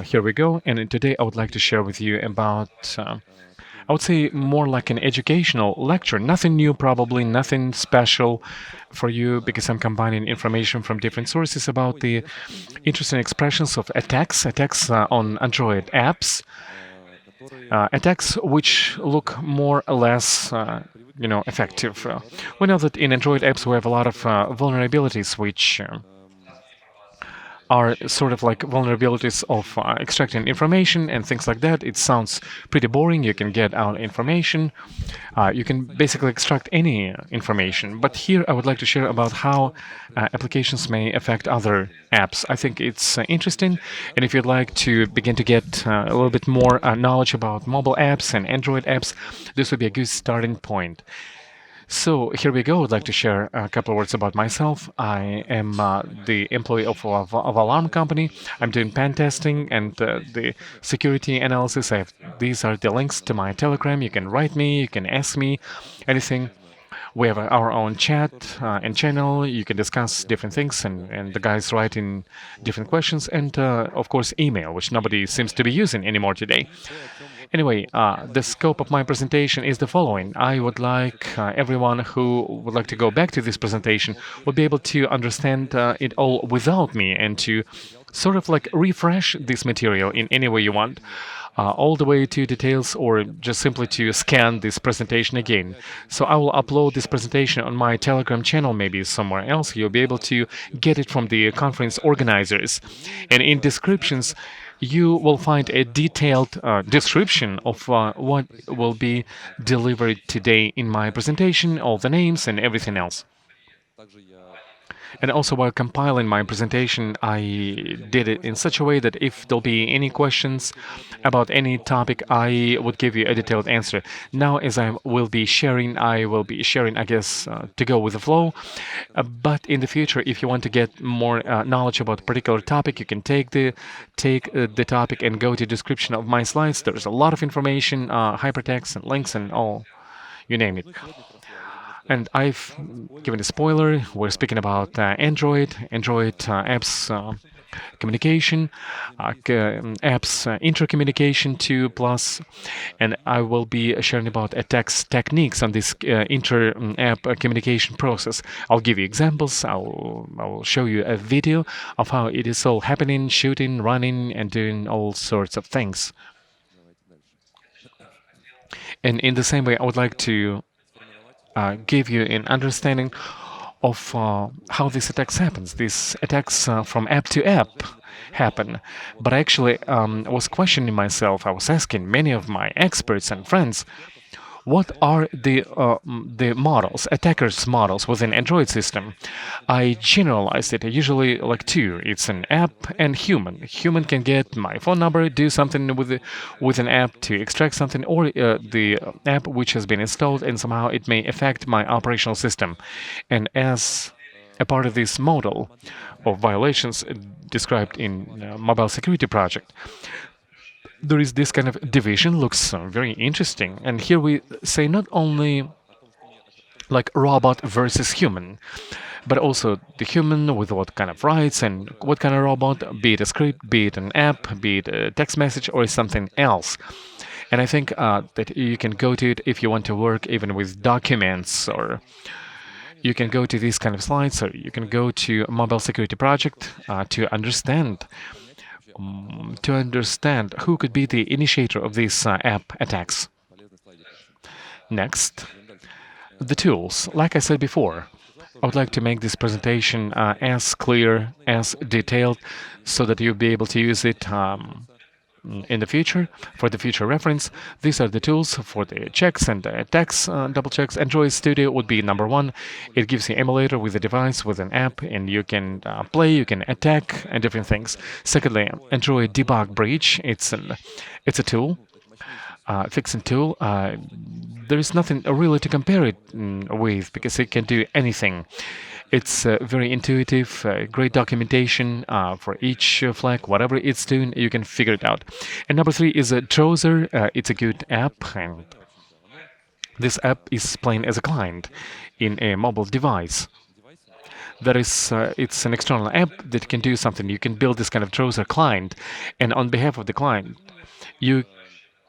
Here we go. And today I would like to share with you about, I would say, more like an educational lecture. Nothing new, probably, nothing special for you because I'm combining information from different sources about the interesting expressions of attacks on Android apps, attacks which look more or less. Effective. We know that in Android apps we have a lot of vulnerabilities which are sort of like vulnerabilities of extracting information and things like that. It sounds pretty boring. You can get out information. You can basically extract any information. But here I would like to share about how applications may affect other apps. I think it's interesting. And if you'd like to begin to get a little bit more knowledge about mobile apps and Android apps, this would be a good starting point. So here we go. I'd like to share a couple of words about myself. I am the employee of alarm company. I'm doing pen testing and the security analysis. These are the links to my Telegram. You can write me. You can ask me anything. We have our own chat and channel. You can discuss different things, and the guys write in different questions, and of course, email, which nobody seems to be using anymore today. Anyway, the scope of my presentation is the following. I would like everyone who would like to go back to this presentation would be able to understand it all without me and to sort of like refresh this material in any way you want. All the way to details or just simply to scan this presentation again. So I will upload this presentation on my Telegram channel, maybe somewhere else. You'll be able to get it from the conference organizers. And in descriptions, you will find a detailed description of what will be delivered today in my presentation, all the names and everything else. And also, while compiling my presentation, I did it in such a way that if there'll be any questions about any topic, I would give you a detailed answer. Now, as I will be sharing, I guess, to go with the flow. But in the future, if you want to get more knowledge about a particular topic, you can take the topic and go to description of my slides. There's a lot of information, hypertext and links and all, you name it. And I've given a spoiler. We're speaking about Android apps communication, apps intercommunication 2 plus, and I will be sharing about attacks techniques on this inter-app communication process. I'll give you examples. I'll show you a video of how it is all happening, shooting, running, and doing all sorts of things. And in the same way, I would like to give you an understanding of how these attacks happens. These attacks from app to app happen. But I actually was questioning myself. I was asking many of my experts and friends, what are the models, attackers' models within Android system? I generalized it. Usually like two. It's an app and human. Human can get my phone number, do something with an app to extract something, or the app which has been installed and somehow it may affect my operational system. And as a part of this model of violations described in mobile security project, there is this kind of division, looks very interesting. And here we say not only like robot versus human, but also the human with what kind of rights and what kind of robot, be it a script, be it an app, be it a text message or something else. And I think that you can go to it if you want to work even with documents, or you can go to these kind of slides, or you can go to a mobile security project to understand who could be the initiator of these app attacks. Next, the tools. Like I said before, I would like to make this presentation as clear, as detailed, so that you'll be able to use it in the future, for the future reference. These are the tools for the checks and the attacks, double checks. Android Studio would be number one. It gives you emulator with a device, with an app, and you can play, you can attack, and different things. Secondly, Android Debug Breach. It's a tool, fixing tool. There is nothing really to compare it with because it can do anything. It's very intuitive, great documentation for each flag, whatever it's doing, you can figure it out. And number three is a Trouser. It's a good app, and this app is playing as a client in a mobile device. It's an external app that can do something. You can build this kind of browser client, and on behalf of the client, you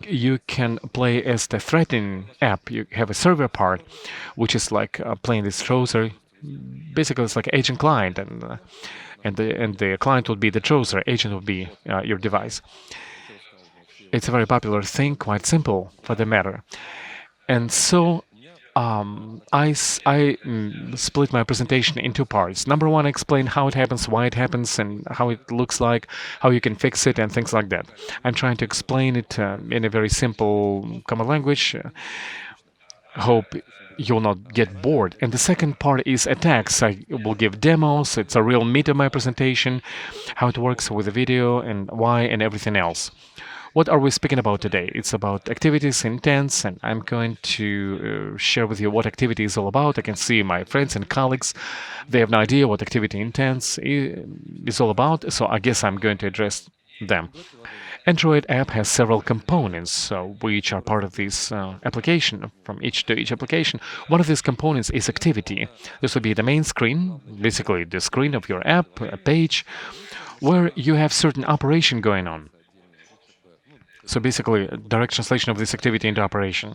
you can play as the threatening app. You have a server part, which is like playing this browser. Basically, it's like agent client, and the client would be the browser, agent would be your device. It's a very popular thing, quite simple for the matter. And so I split my presentation in two parts. Number one, explain how it happens, why it happens, and how it looks like, how you can fix it, and things like that. I'm trying to explain it in a very simple common language. Hope you'll not get bored. And the second part is attacks. I will give demos. It's a real meat of my presentation, how it works with the video and why and everything else. What are we speaking about today? It's about activities, intents, and I'm going to share with you what activity is all about. I can see my friends and colleagues, they have no idea what activity intents is all about, so I guess I'm going to address them. Android app has several components which are part of this application, from each to each application. One of these components is activity. This will be the main screen, basically the screen of your app, a page, where you have certain operation going on. So basically, direct translation of this activity into operation.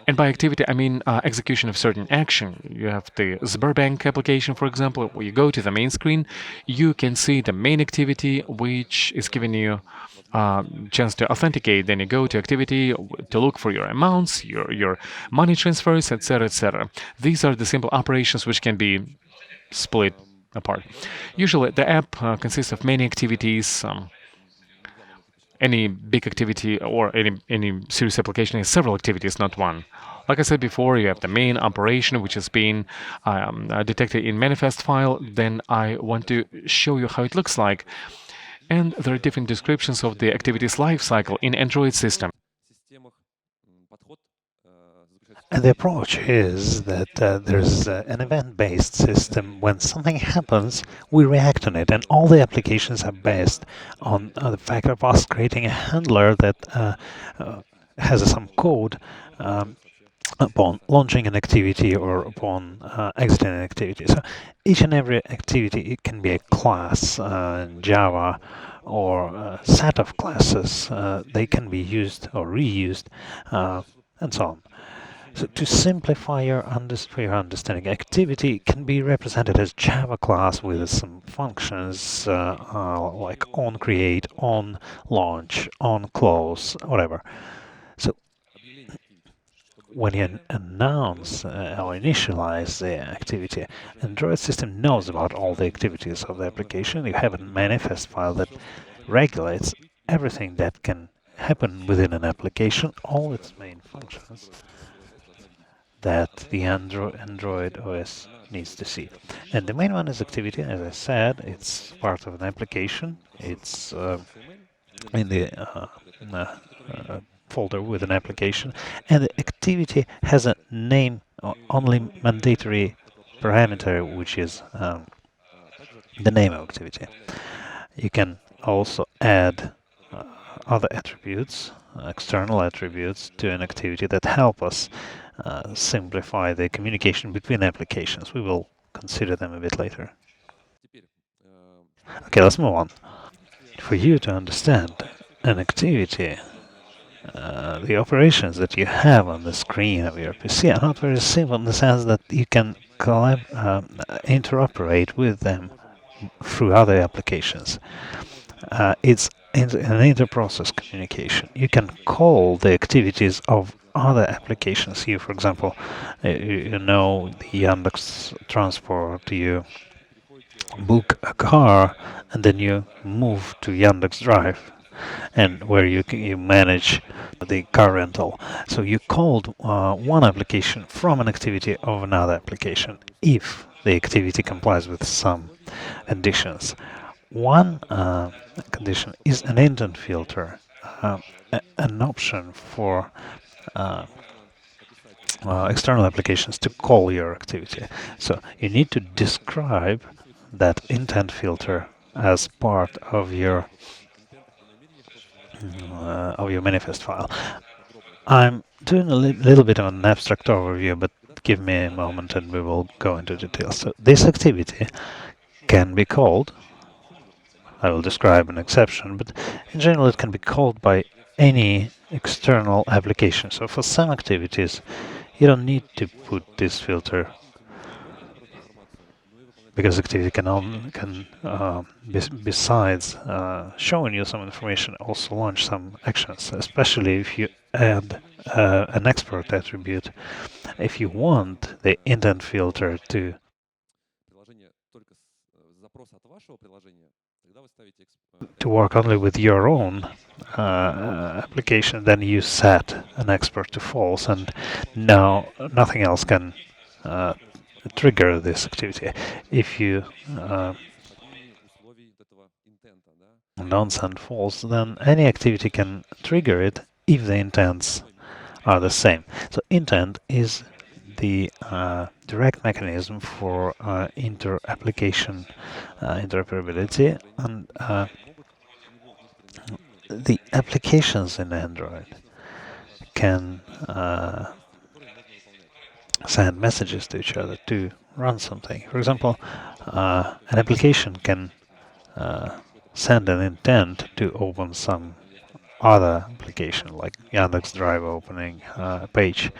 And by activity, I mean execution of certain action. You have the Sberbank application, for example, where you go to the main screen, you can see the main activity, which is giving you chance to authenticate. Then you go to activity to look for your amounts, your money transfers, etc., etc. These are the simple operations which can be split apart. Usually, the app consists of many activities. Any big activity or any serious application has several activities, not one. Like I said before, you have the main operation, which is being detected in manifest file. Then I want to show you how it looks like. And there are different descriptions of the activities lifecycle in Android system. And the approach is that there's an event-based system. When something happens, we react on it, and all the applications are based on the fact of us creating a handler that has some code upon launching an activity or upon exiting an activity. So each and every activity, it can be a class in Java or a set of classes. They can be used or reused and so on. So to simplify for your understanding, activity can be represented as Java class with some functions like onCreate, onLaunch, onClose, whatever. So when you announce or initialize the activity, Android system knows about all the activities of the application. You have a manifest file that regulates everything that can happen within an application, all its main functions that the Android OS needs to see. And the main one is activity. As I said, it's part of an application. It's in the folder with an application. And the activity has a name, only mandatory parameter, which is the name of activity. You can also add other attributes, external attributes, to an activity that help us simplify the communication between applications. We will consider them a bit later. Okay, let's move on. For you to understand an activity, the operations that you have on the screen of your PC are not very simple in the sense that you can interoperate with them through other applications. It's an inter-process communication. You can call the activities of other applications. You, for example, you know the Yandex Transport, you book a car, and then you move to Yandex Drive, and where you manage the car rental. So you called one application from an activity of another application if the activity complies with some conditions. One condition is an intent filter, an option for external applications to call your activity. So you need to describe that intent filter as part of your manifest file. I'm doing a little bit of an abstract overview, but give me a moment and we will go into details. So this activity can be called, I will describe an exception, but in general it can be called by any external application. So for some activities, you don't need to put this filter because activity besides showing you some information, also launch some actions, especially if you add an export attribute. If you want the intent filter to work only with your own application, then you set an export to false, and now nothing else can trigger this activity. If you don't send false, then any activity can trigger it if the intents are the same. So intent is the direct mechanism for inter-application interoperability, and the applications in Android can send messages to each other to run something. For example, an application can send an intent to open some other application, like Yandex Drive opening a page,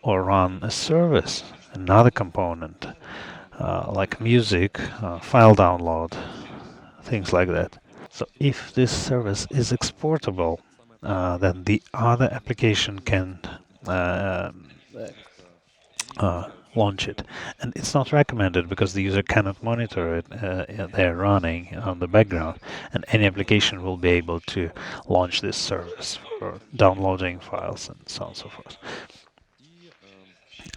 or run a service, another component, like music, file download, things like that. So if this service is exportable, then the other application can launch it. And it's not recommended because the user cannot monitor it. They're running on the background, and any application will be able to launch this service for downloading files and so on and so forth.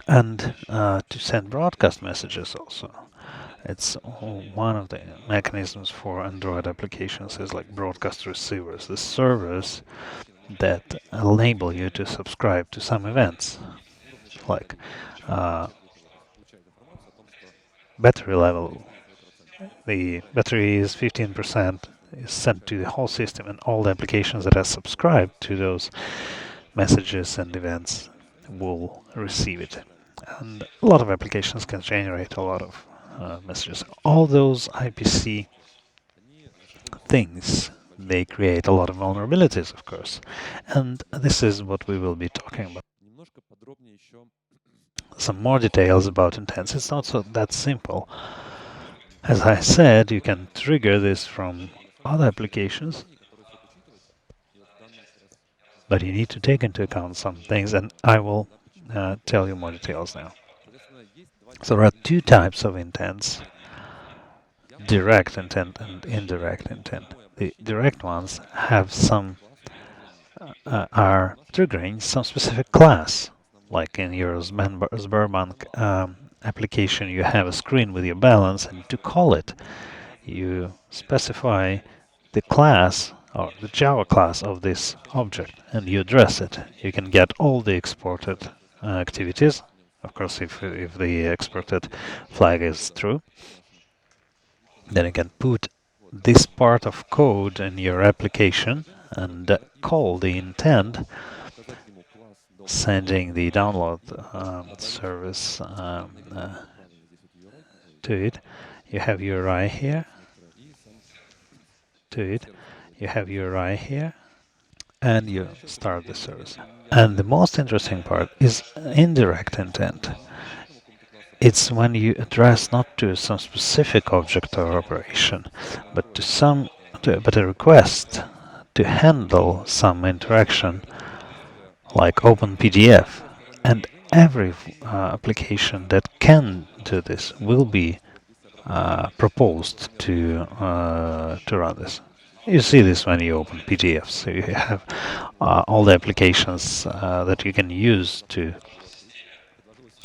And to send broadcast messages also. It's one of the mechanisms for Android applications is like broadcast receivers, the servers that enable you to subscribe to some events, like battery level. The battery is 15%, is sent to the whole system, and all the applications that are subscribed to those messages and events will receive it. And a lot of applications can generate a lot of messages. All those IPC things, they create a lot of vulnerabilities, of course. And this is what we will be talking about. Some more details about intents. It's not so that simple. As I said, you can trigger this from other applications, but you need to take into account some things, and I will tell you more details now. So there are two types of intents: direct intent and indirect intent. The direct ones have are triggering some specific class, like in your Sberbank application, you have a screen with your balance, and to call it, you specify the class or the Java class of this object, and you address it. You can get all the exported activities, of course, if the exported flag is true. Then you can put this part of code in your application and call the intent, sending the download service to it. You have URI here. To it, you have URI here, and you start the service. And the most interesting part is indirect intent. It's when you address not to some specific object or operation, but but a request to handle some interaction, like open PDF. And every application that can do this will be proposed to run this. You see this when you open PDFs. So you have all the applications that you can use to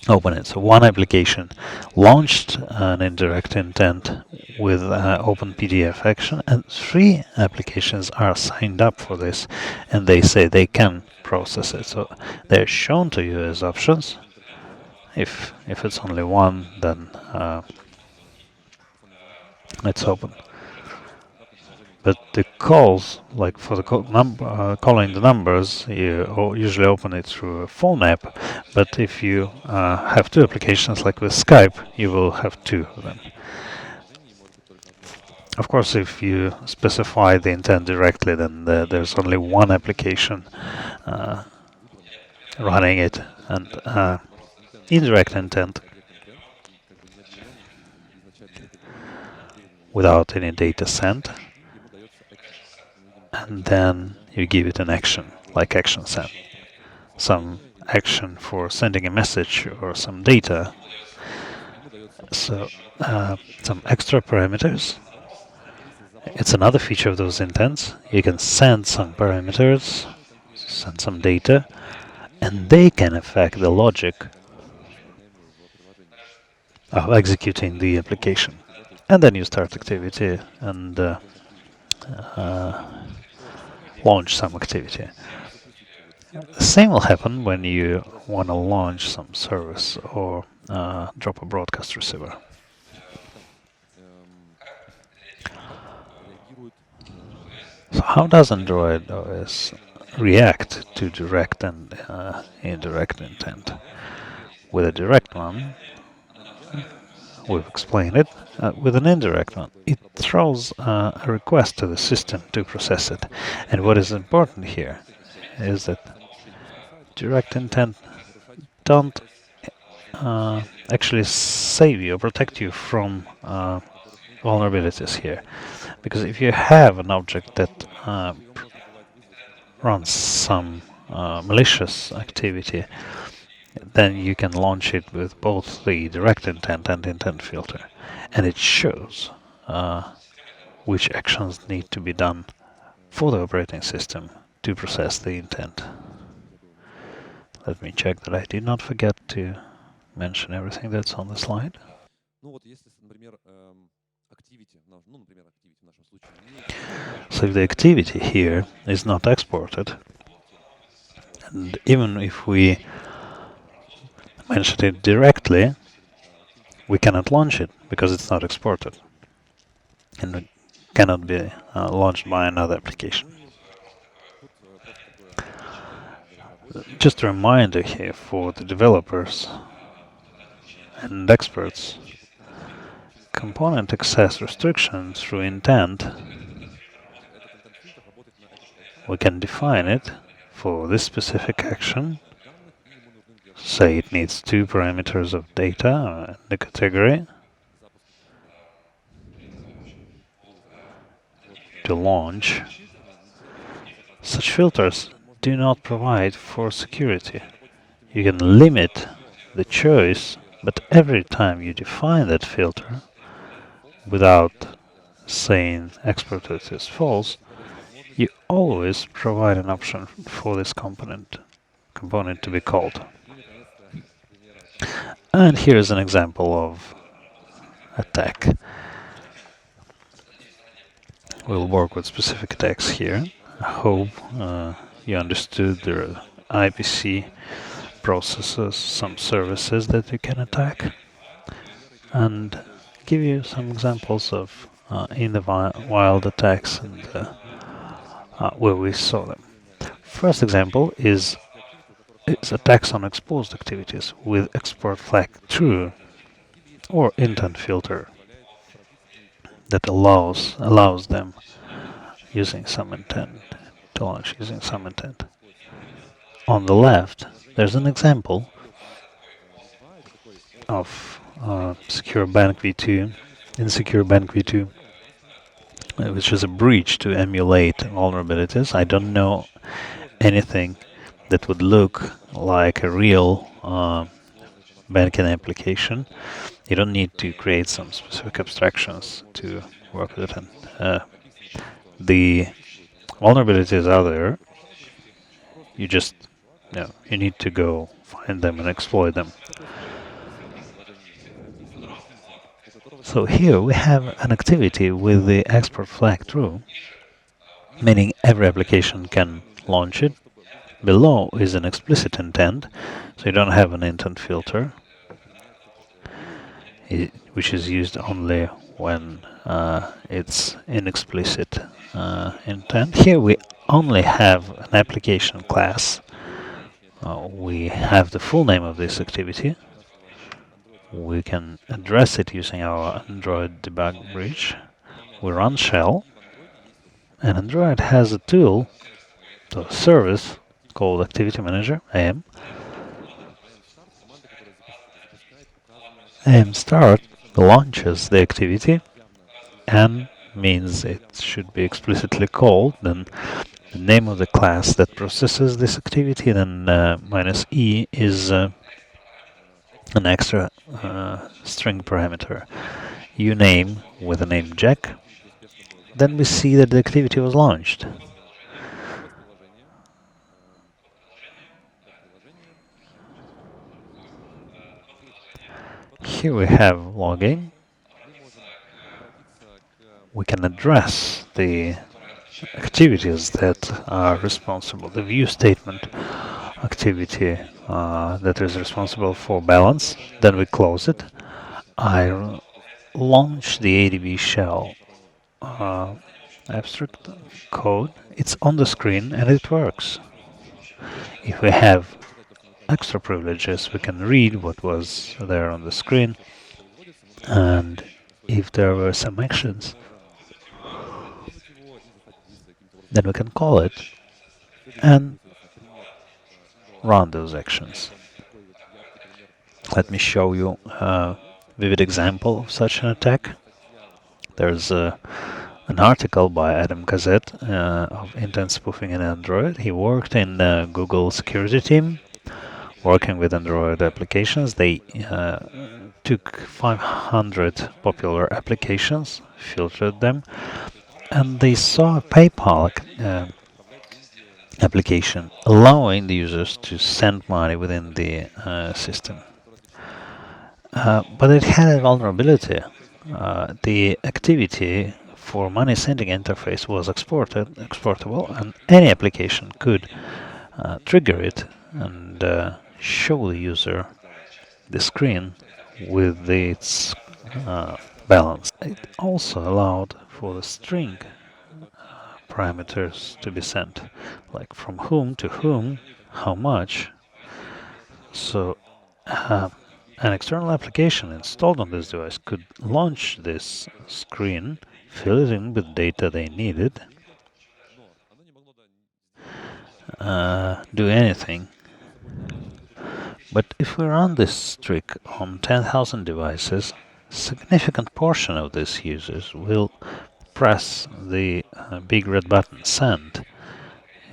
open it. So one application launched an indirect intent with open PDF action, and 3 applications are signed up for this, and they say they can process it. So they're shown to you as options. If it's only one, then it's open. But the calls, like for the calling the numbers, you usually open it through a phone app. But if you have two applications like with Skype, you will have two of them. Of course, if you specify the intent directly, then there's only one application running it, and indirect intent without any data sent, and then you give it an action, like action send. Some action for sending a message or some data. So some extra parameters. It's another feature of those intents. You can send some parameters, send some data, and they can affect the logic of executing the application. And then you start activity and launch some activity. The same will happen when you want to launch some service or drop a broadcast receiver. So how does Android OS react to direct and indirect intent? With a direct one, we've explained it. With an indirect one, it throws a request to the system to process it. And what is important here is that direct intent don't actually save you or protect you from vulnerabilities here. Because if you have an object that runs some malicious activity, then you can launch it with both the direct intent and intent filter. And it shows which actions need to be done for the operating system to process the intent. Let me check that I did not forget to mention everything that's on the slide. So if the activity here is not exported, and even if we mention it directly, we cannot launch it because it's not exported, and it cannot be launched by another application. Just a reminder here for the developers and experts, component access restrictions through intent, we can define it for this specific action. Say it needs 2 parameters of data in the category to launch. Such filters do not provide for security. You can limit the choice, but every time you define that filter without saying exported is false, you always provide an option for this component to be called. And here's an example of attack. We'll work with specific attacks here. I hope you understood there are IPC processes, some services that you can attack, and give you some examples of in the wild attacks and where we saw them. First example is attacks on exposed activities with export flag true or intent filter that allows them using some intent to launch using some intent. On the left, there's an example of Secure Bank v2, Insecure Bank v2, which is a breach to emulate vulnerabilities. I don't know anything that would look like a real banking application. You don't need to create some specific abstractions to work with it. And the vulnerabilities are there. You just you need to go find them and exploit them. So here we have an activity with the export flag true, meaning every application can launch it. Below is an explicit intent, so you don't have an intent filter, which is used only when it's inexplicit intent. Here we only have an application class We have the full name of this activity. We can address it using our Android debug bridge. We run shell, and Android has a tool, a service called Activity Manager, AM. AM start launches the activity and means it should be explicitly called, then the name of the class that processes this activity, then -e is an extra string parameter. Uname with the name Jack, then we see that the activity was launched. Here we have login. We can address the activities that are responsible, the view statement activity that is responsible for balance. Then we close it. I launch the ADB shell abstract code. It's on the screen and it works. If we have extra privileges, we can read what was there on the screen, and if there were some actions, then we can call it and run those actions. Let me show you a vivid example of such an attack. There's an article by Adam Gazette of intent spoofing in Android. He worked in the Google security team, working with Android applications. They took 500 popular applications, filtered them, and they saw a PayPal application allowing the users to send money within the system. But it had a vulnerability. The activity for money sending interface was exportable, and any application could trigger it and show the user the screen with its balance. It also allowed for the string parameters to be sent, like from whom to whom, how much. So an external application installed on this device could launch this screen, fill it in with data they needed, do anything. But if we run this trick on 10,000 devices, a significant portion of these users will press the big red button Send.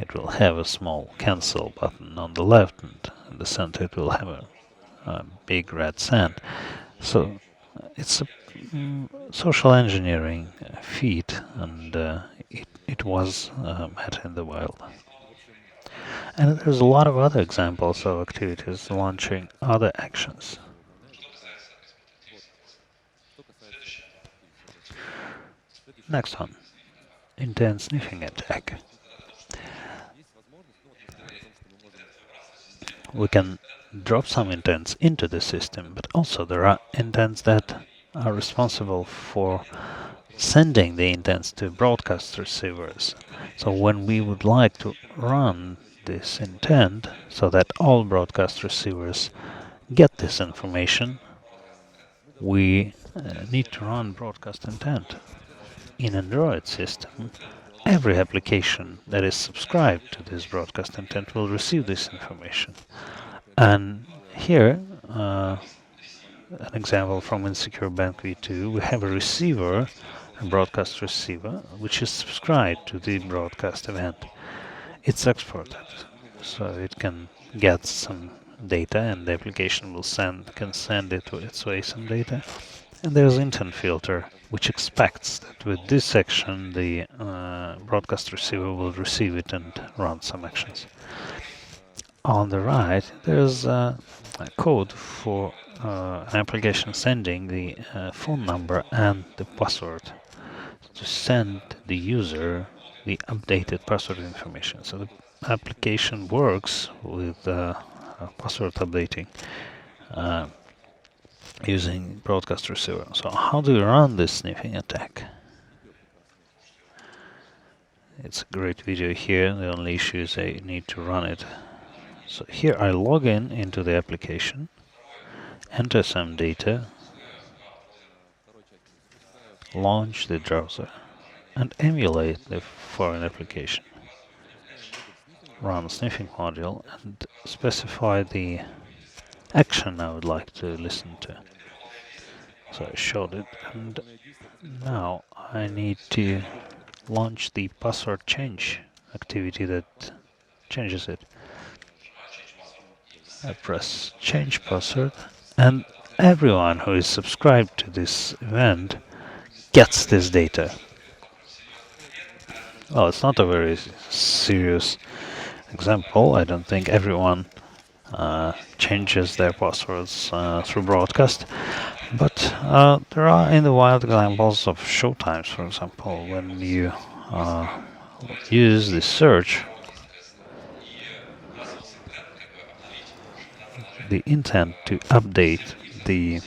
It will have a small cancel button on the left, and in the center it will have a big red Send. So it's a social engineering feat, and it was met in the wild. And there's a lot of other examples of activities launching other actions. Next one, intent sniffing attack. We can drop some intents into the system, but also there are intents that are responsible for sending the intents to broadcast receivers. So when we would like to run this intent so that all broadcast receivers get this information, we need to run broadcast intent. In Android system, every application that is subscribed to this broadcast intent will receive this information. And here, an example from Insecure Bank v2, we have a receiver, a broadcast receiver, which is subscribed to the broadcast event. It's exported, so it can get some data, and the application can send it its way some data. And there's intent filter, which expects that with this section the broadcast receiver will receive it and run some actions. On the right, there's a code for an application sending the phone number and the password to send the user the updated password information. So the application works with password updating using broadcast receiver. So how do we run this sniffing attack? It's a great video here. The only issue is I need to run it So here I log in into the application, enter some data, launch the browser, and emulate the foreign application. Run sniffing module and specify the action I would like to listen to. So I showed it, and now I need to launch the password change activity that changes it. I press change password, and everyone who is subscribed to this event gets this data. Well, it's not a very serious example. I don't think everyone changes their passwords through broadcast, but there are in the wild examples of showtimes, for example, when you use the search, the intent to update the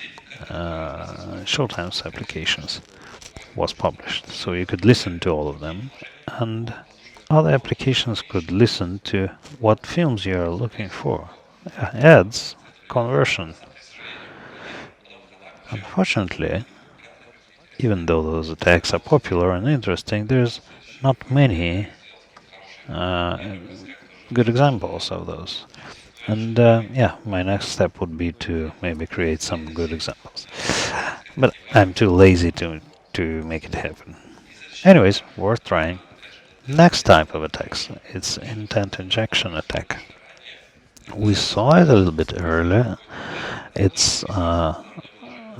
showtimes applications was published, so you could listen to all of them, and other applications could listen to what films you are looking for. Ads, conversion. Unfortunately, even though those attacks are popular and interesting, there's not many good examples of those. And yeah, my next step would be to maybe create some good examples. But I'm too lazy to make it happen. Anyways, worth trying. Next type of attacks, it's intent injection attack. We saw it a little bit earlier. It's an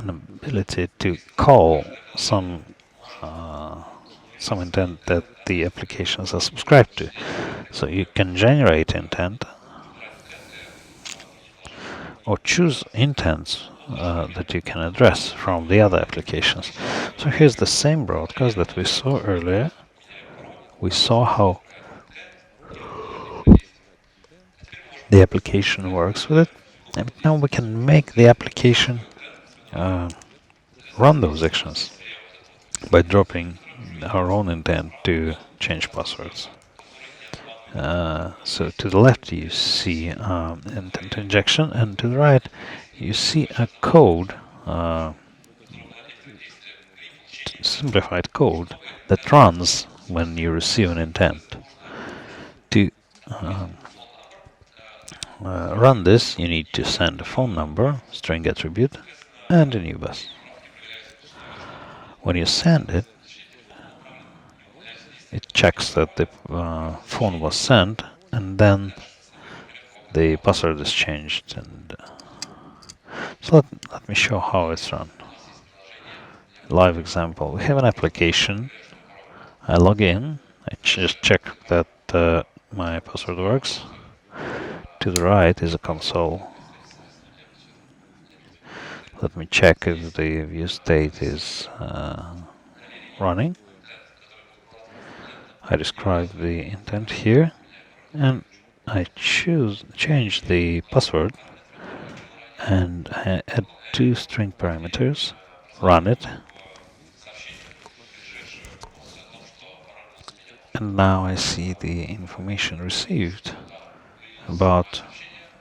ability to call some intent that the applications are subscribed to. So you can generate intent or choose intents that you can address from the other applications. So here's the same broadcast that we saw earlier. We saw how the application works with it, and now we can make the application run those actions by dropping our own intent to change passwords. So to the left you see intent injection, and to the right you see a code, simplified code that runs when you receive an intent. To run this, you need to send a phone number, string attribute, and a new bus. When you send it, it checks that the phone was sent, and then the password is changed. And so let me show how it's run. Live example. We have an application. I log in. I just check that my password works. To the right is a console. Let me check if the view state is running. I describe the intent here, and I change the password, and I add 2 string parameters, run it, and now I see the information received about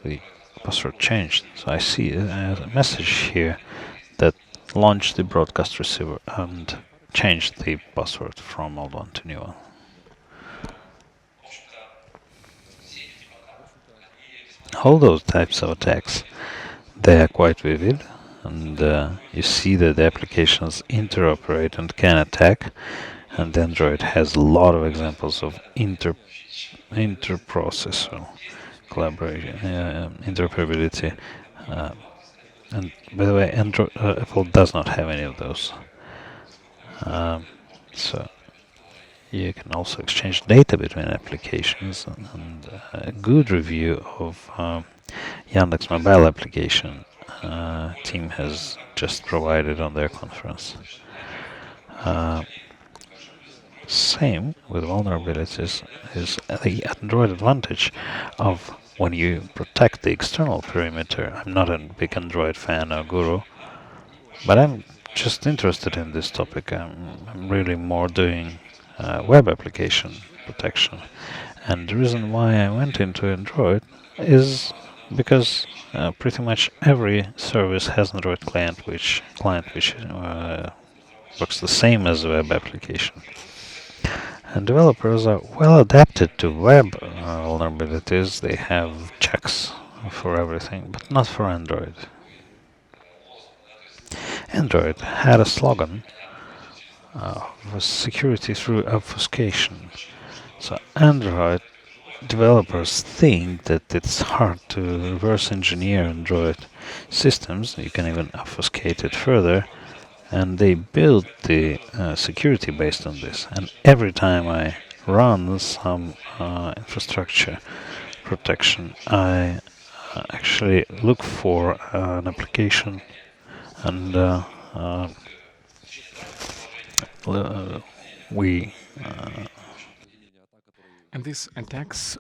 the password changed. So I see a message here that launched the broadcast receiver and changed the password from old one to new one. All those types of attacks, they are quite vivid, and you see that the applications interoperate and can attack, and Android has a lot of examples of inter-processor collaboration, interoperability, and by the way, Apple does not have any of those. So you can also exchange data between applications, and a good review of Yandex mobile application team has just provided on their conference. Same with vulnerabilities is the Android advantage of when you protect the external perimeter. I'm not a big Android fan or guru, but I'm just interested in this topic. I'm really more doing web application protection. And the reason why I went into Android is because pretty much every service has Android client which works the same as a web application. And developers are well adapted to web vulnerabilities. They have checks for everything, but not for Android. Android had a slogan was security through obfuscation. So Android developers think that it's hard to reverse engineer Android systems. You can even obfuscate it further, and they build the security based on this. And every time I run some infrastructure protection, I actually look for an application and we And these attacks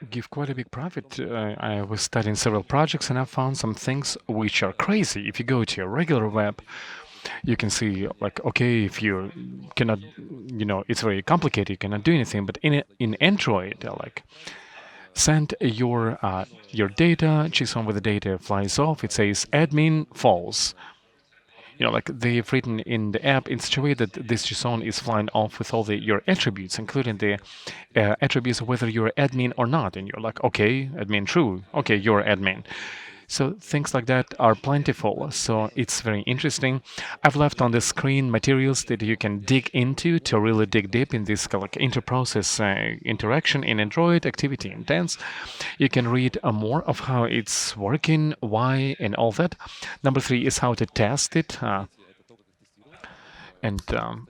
give quite a big profit. I was studying several projects and I found some things which are crazy. If you go to your regular web, you can see like, okay, if you cannot, it's very complicated, you cannot do anything. But in Android, like send your data, JSON with the data flies off. It says admin false. Like they've written in the app in such a way that this JSON is flying off with all your attributes, including the attributes of whether you're admin or not. And you're like, okay, admin true. Okay, you're admin. So things like that are plentiful. So it's very interesting. I've left on the screen materials that you can dig into to really dig deep in this like inter-process interaction in Android, Activity Intents. You can read more of how it's working, why, and all that. Number 3 is how to test it. And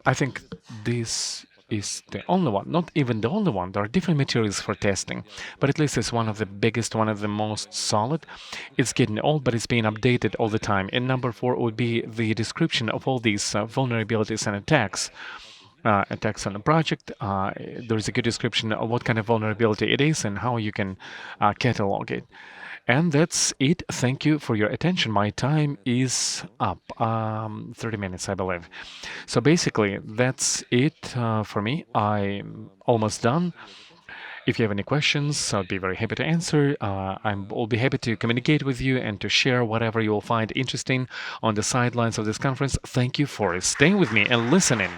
I think this is the only one, not even the only one. There are different materials for testing, but at least it's one of the biggest, one of the most solid. It's getting old, but it's being updated all the time. And number 4 would be the description of all these vulnerabilities and attacks. Attacks on a project. There is a good description of what kind of vulnerability it is and how you can catalog it. And that's it. Thank you for your attention. My time is up. 30 minutes, I believe. So basically, that's it for me. I'm almost done. If you have any questions, I'll be very happy to answer. I'll be happy to communicate with you and to share whatever you will find interesting on the sidelines of this conference. Thank you for staying with me and listening.